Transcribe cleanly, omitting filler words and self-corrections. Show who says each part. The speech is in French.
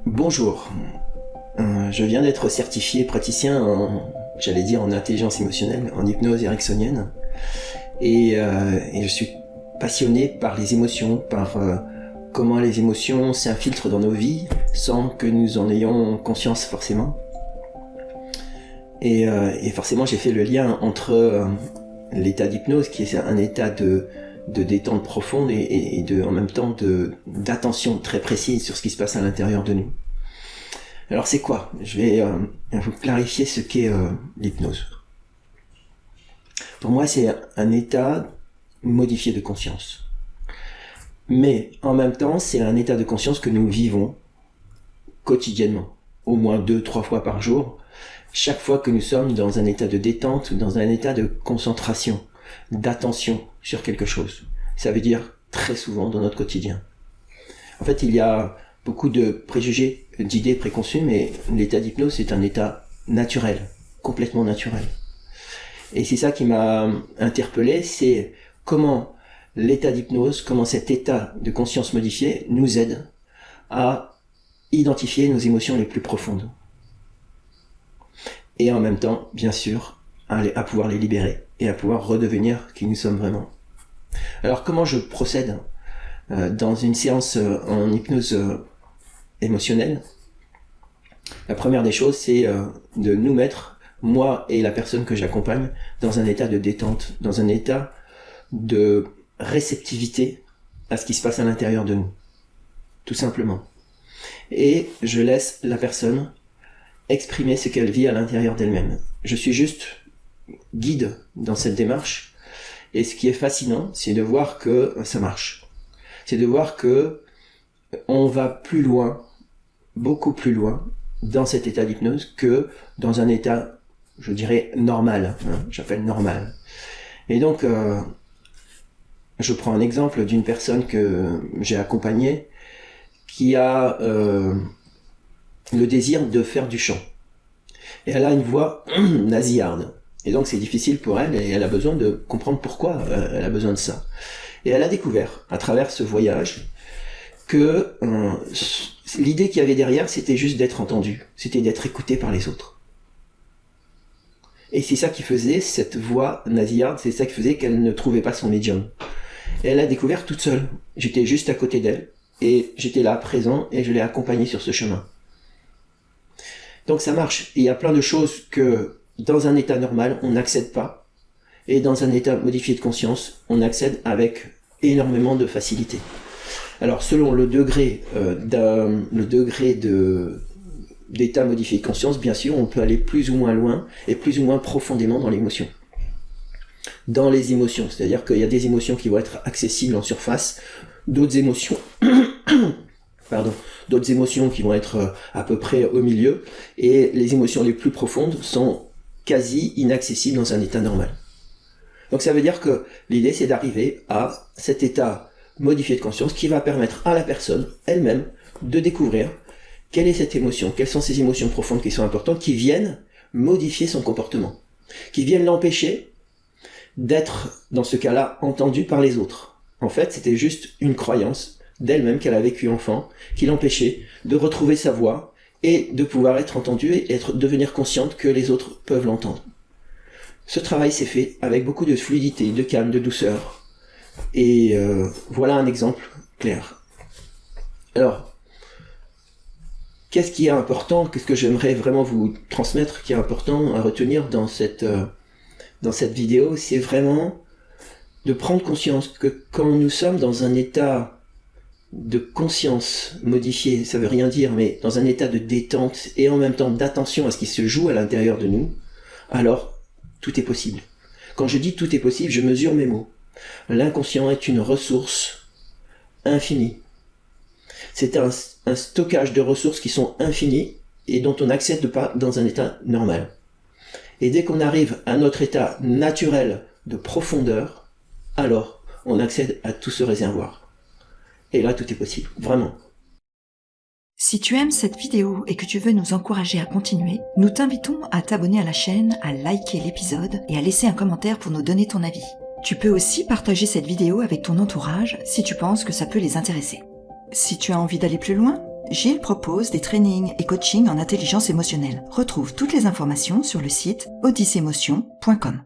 Speaker 1: Bonjour, je viens d'être certifié praticien en intelligence émotionnelle, en hypnose ericksonienne, et je suis passionné par les émotions, par comment les émotions s'infiltrent dans nos vies sans que nous en ayons conscience forcément. Et forcément j'ai fait le lien entre l'état d'hypnose, qui est un état de détente profonde et en même temps d'attention très précise sur ce qui se passe à l'intérieur de nous. Alors c'est quoi ? Je vais vous clarifier ce qu'est l'hypnose. Pour moi, c'est un état modifié de conscience. Mais en même temps, c'est un état de conscience que nous vivons quotidiennement, au moins 2-3 fois par jour, chaque fois que nous sommes dans un état de détente, dans un état de concentration, d'attention sur quelque chose. Ça veut dire très souvent dans notre quotidien. En fait, il y a beaucoup de préjugés, d'idées préconçues, mais l'état d'hypnose, c'est un état naturel, complètement naturel. Et c'est ça qui m'a interpellé, c'est comment l'état d'hypnose, comment cet état de conscience modifié nous aide à identifier nos émotions les plus profondes. Et en même temps, bien sûr, à pouvoir les libérer et à pouvoir redevenir qui nous sommes vraiment. Alors comment je procède dans une séance en hypnose émotionnelle? La première des choses, c'est de nous mettre, moi et la personne que j'accompagne, dans un état de détente, dans un état de réceptivité à ce qui se passe à l'intérieur de nous, tout simplement. Et je laisse la personne exprimer ce qu'elle vit à l'intérieur d'elle-même. Je suis juste guide dans cette démarche, et ce qui est fascinant, c'est de voir que ça marche. C'est de voir que on va plus loin, beaucoup plus loin, dans cet état d'hypnose que dans un état, je dirais, normal, j'appelle normal. Et donc, je prends un exemple d'une personne que j'ai accompagnée qui a le désir de faire du chant. Et elle a une voix nasillarde. Et donc c'est difficile pour elle et elle a besoin de comprendre pourquoi elle a besoin de ça. Et elle a découvert, à travers ce voyage, que l'idée qu'il y avait derrière, c'était juste d'être entendue, c'était d'être écoutée par les autres. Et c'est ça qui faisait, cette voix nasillarde, c'est ça qui faisait qu'elle ne trouvait pas son médium. Et elle a découvert toute seule. J'étais juste à côté d'elle, et j'étais là, présent, et je l'ai accompagnée sur ce chemin. Donc ça marche. Et il y a plein de choses que, dans un état normal, on n'accède pas, et dans un état modifié de conscience, on accède avec énormément de facilité. Alors selon le degré d'état modifié de conscience, bien sûr, on peut aller plus ou moins loin et plus ou moins profondément dans l'émotion. Dans les émotions, c'est-à-dire qu'il y a des émotions qui vont être accessibles en surface, d'autres émotions qui vont être à peu près au milieu, et les émotions les plus profondes sont quasi inaccessibles dans un état normal. Donc ça veut dire que l'idée, c'est d'arriver à cet état modifié de conscience qui va permettre à la personne elle-même de découvrir quelle est cette émotion, quelles sont ces émotions profondes qui sont importantes, qui viennent modifier son comportement, qui viennent l'empêcher d'être, dans ce cas-là, entendue par les autres. En fait, c'était juste une croyance d'elle-même qu'elle a vécue enfant, qui l'empêchait de retrouver sa voix et de pouvoir être entendue et devenir consciente que les autres peuvent l'entendre. Ce travail s'est fait avec beaucoup de fluidité, de calme, de douceur. Et voilà un exemple clair. Alors, qu'est-ce qui est important, qu'est-ce que j'aimerais vraiment vous transmettre, qui est important à retenir dans cette vidéo, c'est vraiment de prendre conscience que quand nous sommes dans un état de conscience modifié, ça veut rien dire, mais dans un état de détente et en même temps d'attention à ce qui se joue à l'intérieur de nous, alors tout est possible. Quand je dis tout est possible, je mesure mes mots. L'inconscient est une ressource infinie. C'est un stockage de ressources qui sont infinies et dont on n'accède pas dans un état normal. Et dès qu'on arrive à notre état naturel de profondeur, alors on accède à tout ce réservoir. Et là, tout est possible, vraiment.
Speaker 2: Si tu aimes cette vidéo et que tu veux nous encourager à continuer, nous t'invitons à t'abonner à la chaîne, à liker l'épisode et à laisser un commentaire pour nous donner ton avis. Tu peux aussi partager cette vidéo avec ton entourage si tu penses que ça peut les intéresser. Si tu as envie d'aller plus loin, Gilles propose des trainings et coachings en intelligence émotionnelle. Retrouve toutes les informations sur le site odysemotion.com.